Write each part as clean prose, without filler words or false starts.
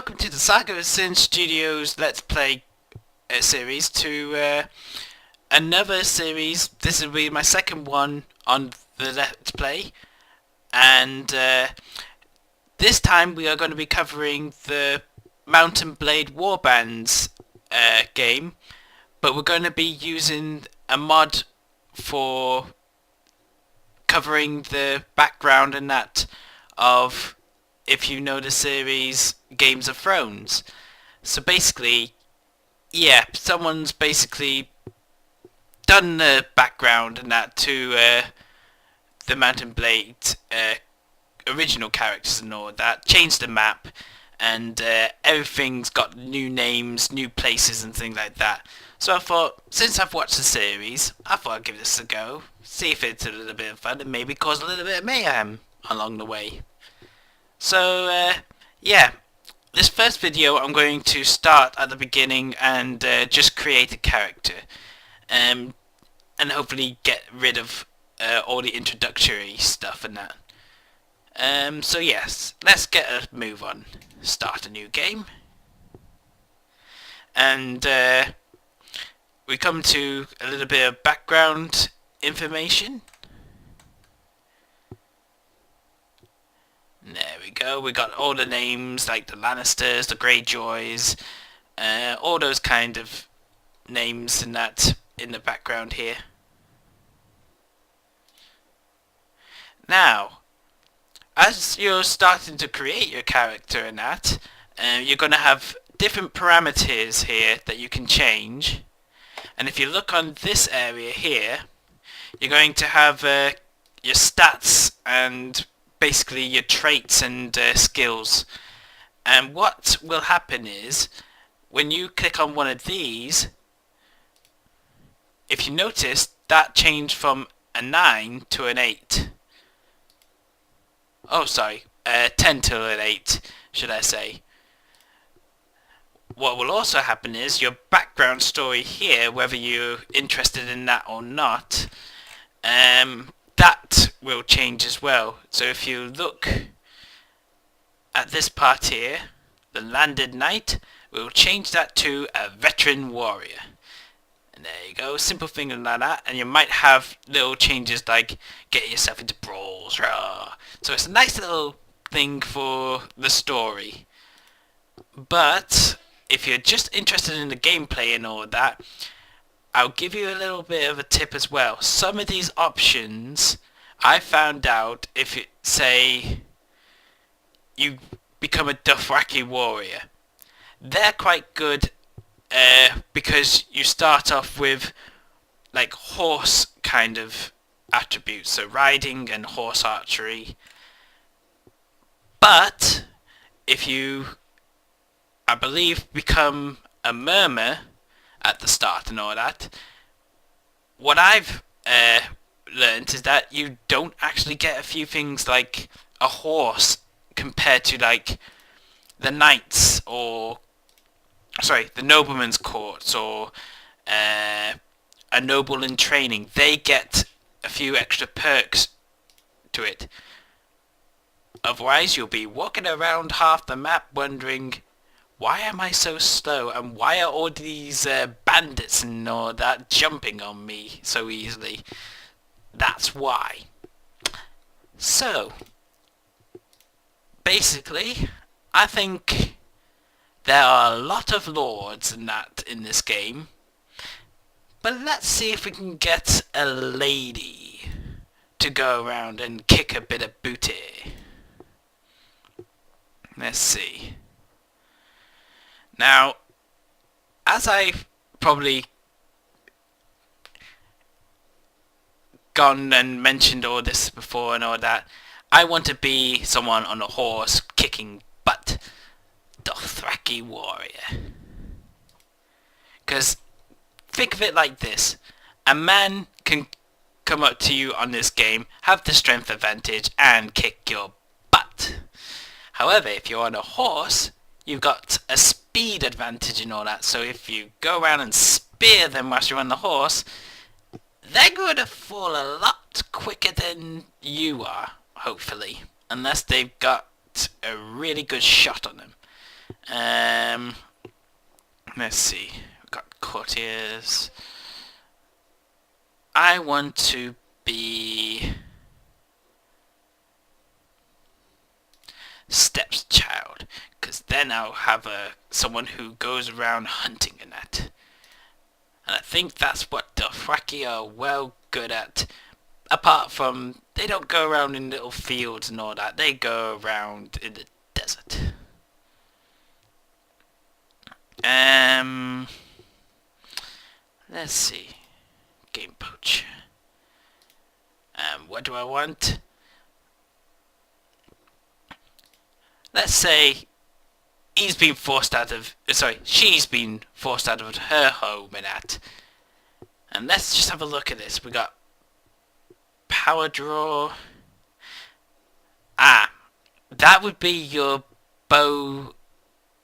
welcome to the Saga of Sin Studios Let's Play series to another series. This will be my second one on the Let's Play, and this time we are going to be covering the Mountain Blade Warbands game, but we're going to be using a mod for covering the background and that of, if you know the series Games of Thones. So basically, yeah, someone's basically done the background and that to the Mountain Blade original characters and all that, changed the map, and everything's got new names, new places and things like that. So I thought, since I've watched the series, I thought I'd give this a go, see if it's a little bit of fun and maybe cause a little bit of mayhem along the way. So yeah, this first video I'm going to start at the beginning and just create a character, and hopefully get rid of all the introductory stuff and that. So yes, let's get a move on. Start a new game, and we come to a little bit of background information. There we go, we got all the names like the Lannisters, the Greyjoys, all those kind of names and that in the background here. Now, as you're starting to create your character and that, you're going to have different parameters here that you can change. And if you look on this area here, you're going to have your stats and basically your traits and skills. And what will happen is, when you click on one of these, if you notice, that changed from a 9 to an 8. Oh, sorry, 10 to an 8, should I say. What will also happen is your background story here, whether you're interested in that or not, that will change as well. So if you look at this part here, the Landed Knight, we'll change that to a Veteran Warrior. And there you go, simple thing like that. And you might have little changes like get yourself into brawls, rah. So it's a nice little thing for the story. But if you're just interested in the gameplay and all that, I'll give you a little bit of a tip as well. Some of these options, I found out, if it, say you become a Dothraki warrior, they're quite good because you start off with like horse kind of attributes, so riding and horse archery. But if you, I believe, become a murmur at the start and all that, what I've learned is that you don't actually get a few things like a horse compared to like the knights, or sorry, the nobleman's courts, or a noble in training. They get a few extra perks to it. Otherwise you'll be walking around half the map wondering, why am I so slow, and why are all these bandits and all that jumping on me so easily? That's why. So, basically, I think there are a lot of lords and that in this game. But let's see if we can get a lady to go around and kick a bit of booty. Let's see. Now, as I've probably gone and mentioned all this before and all that, I want to be someone on a horse kicking butt. Dothraki warrior. Because think of it like this. A man can come up to you on this game, have the strength advantage, and kick your butt. However, if you're on a horse, you've got a speed advantage and all that, so if you go around and spear them whilst you're on the horse, they're going to fall a lot quicker than you are, hopefully, unless they've got a really good shot on them. Let's see. We've got courtiers. I want to be Steps child, because then I'll have someone who goes around hunting and that. And I think that's what Dothraki are well good at. Apart from, they don't go around in little fields and all that. They go around in the desert. Let's see. Game poach. What do I want? Let's say she's been forced out of her home and that. And let's just have a look at this. We got power draw. That would be your bow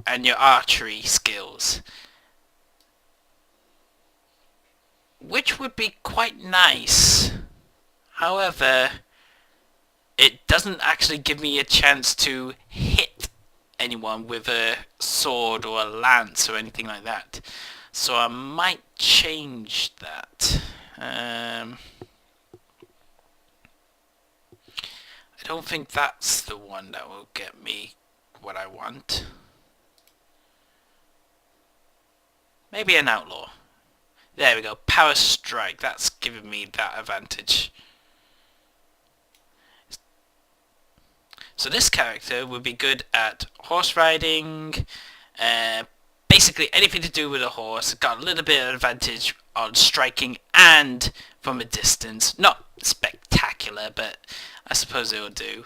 and your archery skills, which would be quite nice. However, it doesn't actually give me a chance to hit anyone with a sword or a lance or anything like that. So I might change that. I don't think that's the one that will get me what I want. Maybe an outlaw. There we go. Power strike. That's giving me that advantage. So this character would be good at horse riding, basically anything to do with a horse. Got a little bit of advantage on striking and from a distance. Not spectacular, but I suppose it will do.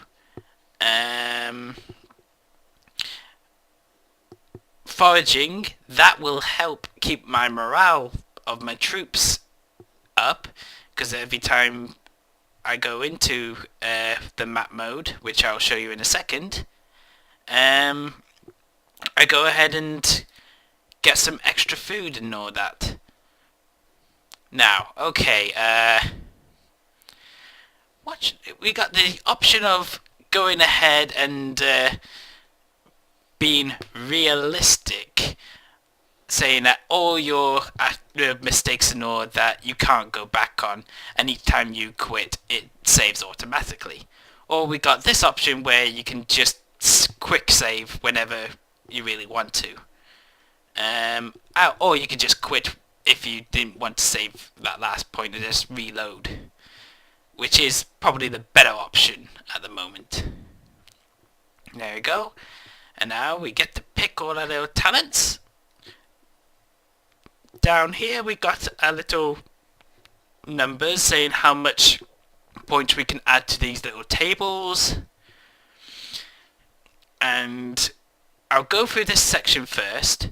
Foraging, that will help keep my morale of my troops up, because every time I go into the map mode, which I'll show you in a second, I go ahead and get some extra food and all that. Now, okay, we got the option of going ahead and being realistic, saying that all your mistakes and all that you can't go back on, and each time you quit it saves automatically. Or we got this option where you can just quick save whenever you really want to. Or you could just quit if you didn't want to save that last point and just reload, which is probably the better option at the moment. There we go. And now we get to pick all our little talents. Down here we got a little numbers saying how much points we can add to these little tables. And I'll go through this section first.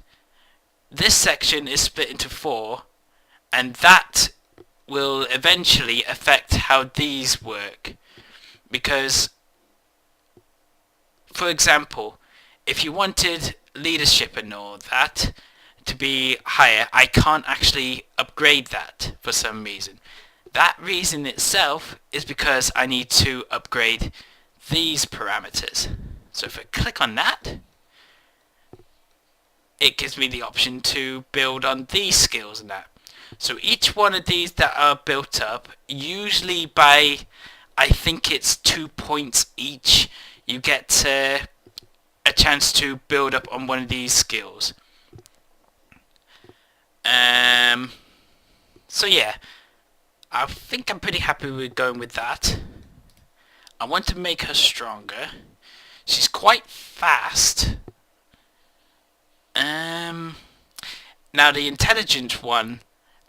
This section is split into 4, and that will eventually affect how these work. Because, for example, if you wanted leadership and all that to be higher, I can't actually upgrade that for some reason. That reason itself is because I need to upgrade these parameters. So if I click on that, it gives me the option to build on these skills and that. So each one of these that are built up, usually by, I think it's 2 points each, you get a chance to build up on one of these skills. So yeah, I think I'm pretty happy with going with that. I want to make her stronger. She's quite fast. Now the intelligent one,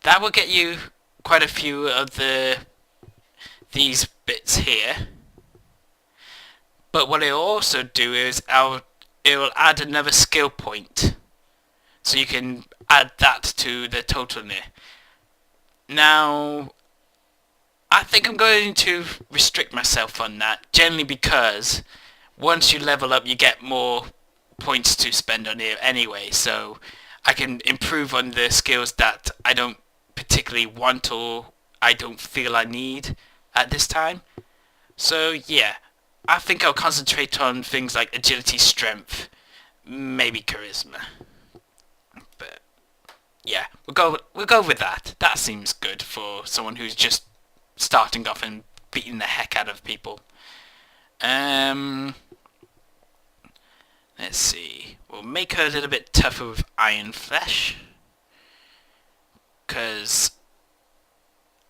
that will get you quite a few of these bits here. But what it'll also do is it will add another skill point, so you can add that to the total there. Now, I think I'm going to restrict myself on that, generally because once you level up you get more points to spend on it anyway, so I can improve on the skills that I don't particularly want or I don't feel I need at this time. So yeah, I think I'll concentrate on things like agility, strength, maybe charisma. But yeah, we'll go with that. That seems good for someone who's just starting off and beating the heck out of people. Let's see. We'll make her a little bit tougher with Iron Flesh, because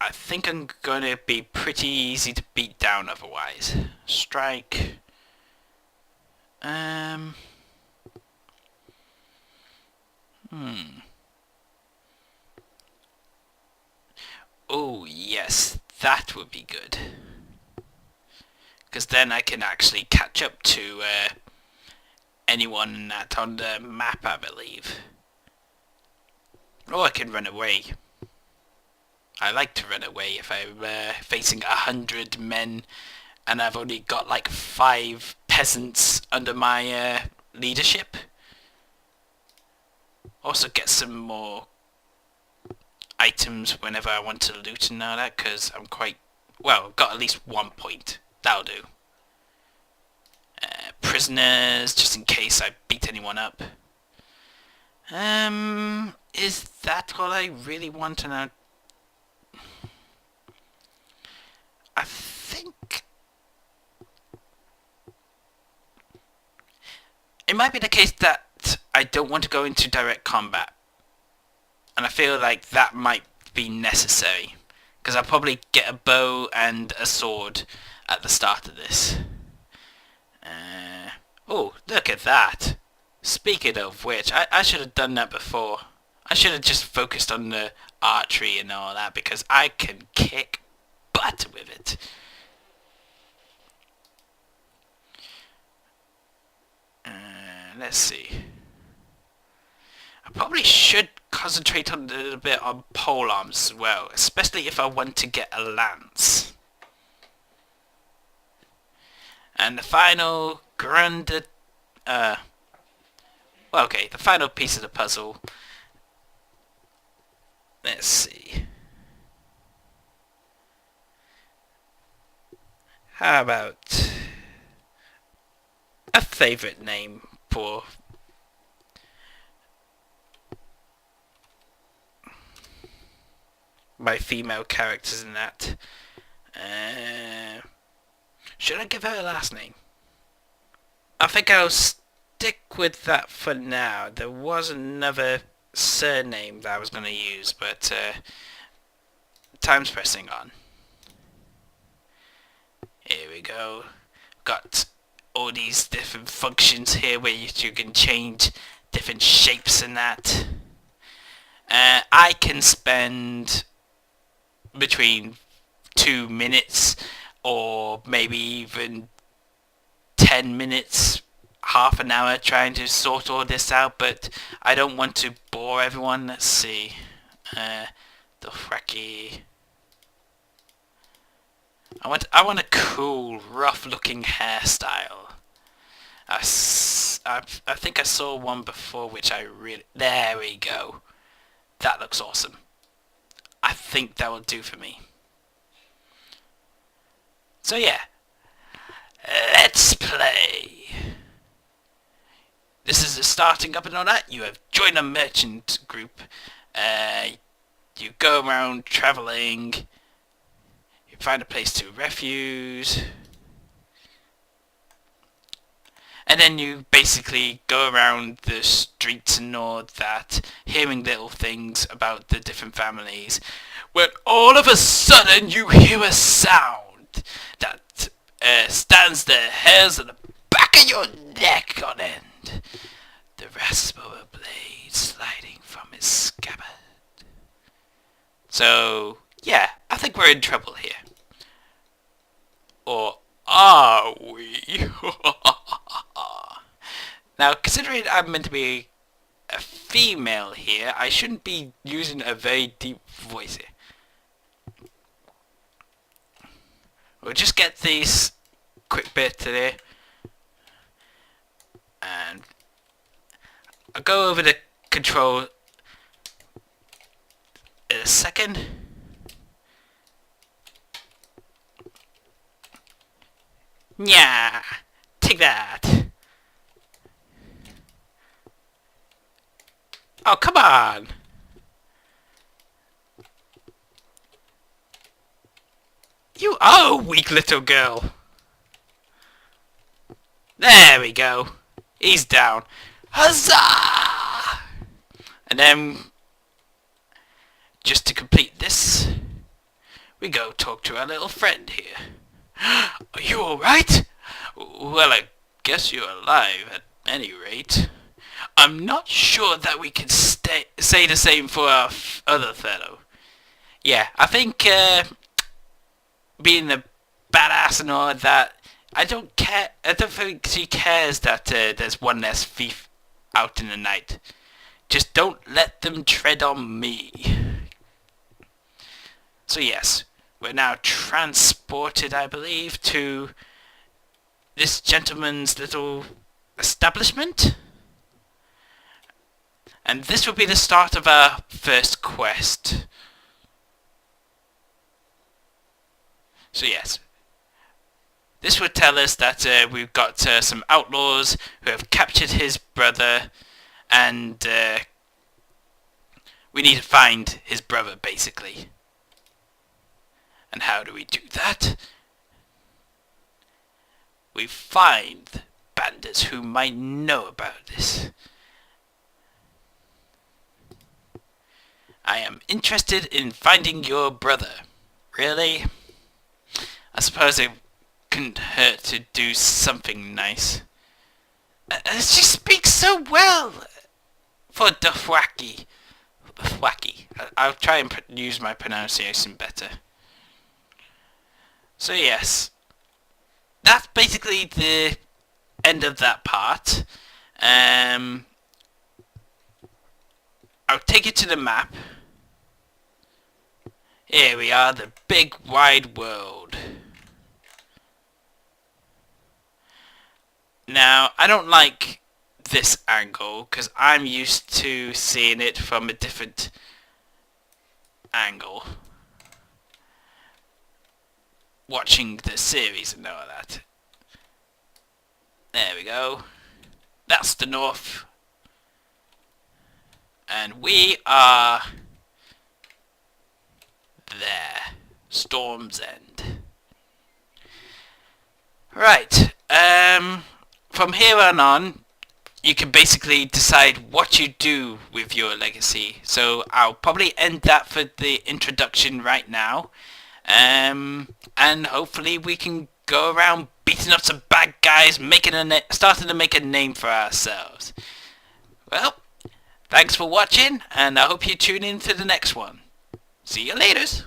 I think I'm going to be pretty easy to beat down otherwise. Strike. Oh, yes, that would be good. Because then I can actually catch up to anyone that's on the map, I believe. Or I can run away. I like to run away if I'm facing 100 men and I've only got like 5 peasants under my leadership. Also get some more items whenever I want to loot and all that, because I'm quite... well, I've got at least 1 point. That'll do. Prisoners, just in case I beat anyone up. Is that all I really want to know? I think... it might be the case that I don't want to go into direct combat. And I feel like that might be necessary. Because I'll probably get a bow and a sword at the start of this. Oh, look at that. Speaking of which, I should have done that before. I should have just focused on the archery and all that, because I can kick butt with it. Let's see. I probably should concentrate on a little bit on polearms as well, especially if I want to get a lance. And the final the final piece of the puzzle. Let's see. How about a favourite name for my female characters in that? Should I give her a last name? I think I'll stick with that for now. There was another surname that I was going to use, but time's pressing on. Here we go. Got all these different functions here where you can change different shapes and that. I can spend between 2 minutes or maybe even 10 minutes, half an hour trying to sort all this out, but I don't want to bore everyone. Let's see. The Fracky. I want a cool, rough-looking hairstyle. I think I saw one before which I really... there we go. That looks awesome. I think that will do for me. So yeah, let's play. This is the starting up and all that. You have joined a merchant group. You go around travelling. You find a place to refuse. And then you basically go around the streets and all that, hearing little things about the different families, when all of a sudden you hear a sound that stands the hairs on the back of your neck on end. The rasp of a blade sliding from its scabbard. So, yeah, I think we're in trouble here. Or are we? Now, considering I'm meant to be a female here, I shouldn't be using a very deep voice here. We'll just get these quick bits today. And I'll go over the control in a second. Yeah, take that. Oh, come on! You are a weak little girl. There we go. He's down. Huzzah! And then, just to complete this, we go talk to our little friend here. Are you alright? Well, I guess you're alive at any rate. I'm not sure that we can say the same for our other fellow. Yeah, I think being a badass and all that, I don't care. I don't think she cares that there's one less thief out in the night. Just don't let them tread on me. So yes, we're now transported, I believe, to this gentleman's little establishment. And this will be the start of our first quest. So yes, this would tell us that we've got some outlaws who have captured his brother, and we need to find his brother, basically. And how do we do that? We find bandits who might know about this. I am interested in finding your brother. Really? I suppose it couldn't hurt to do something nice. She speaks so well for Dothraki. I'll try and use my pronunciation better. So yes, that's basically the end of that part. I'll take you to the map. Here we are, the big wide world. Now, I don't like this angle because I'm used to seeing it from a different angle. Watching the series and all that. There we go. That's the north. And we are there. Storm's End. Right. From here on, you can basically decide what you do with your legacy. So I'll probably end that for the introduction right now. And hopefully we can go around beating up some bad guys, starting to make a name for ourselves. Well, thanks for watching, and I hope you tune in to the next one. See you later.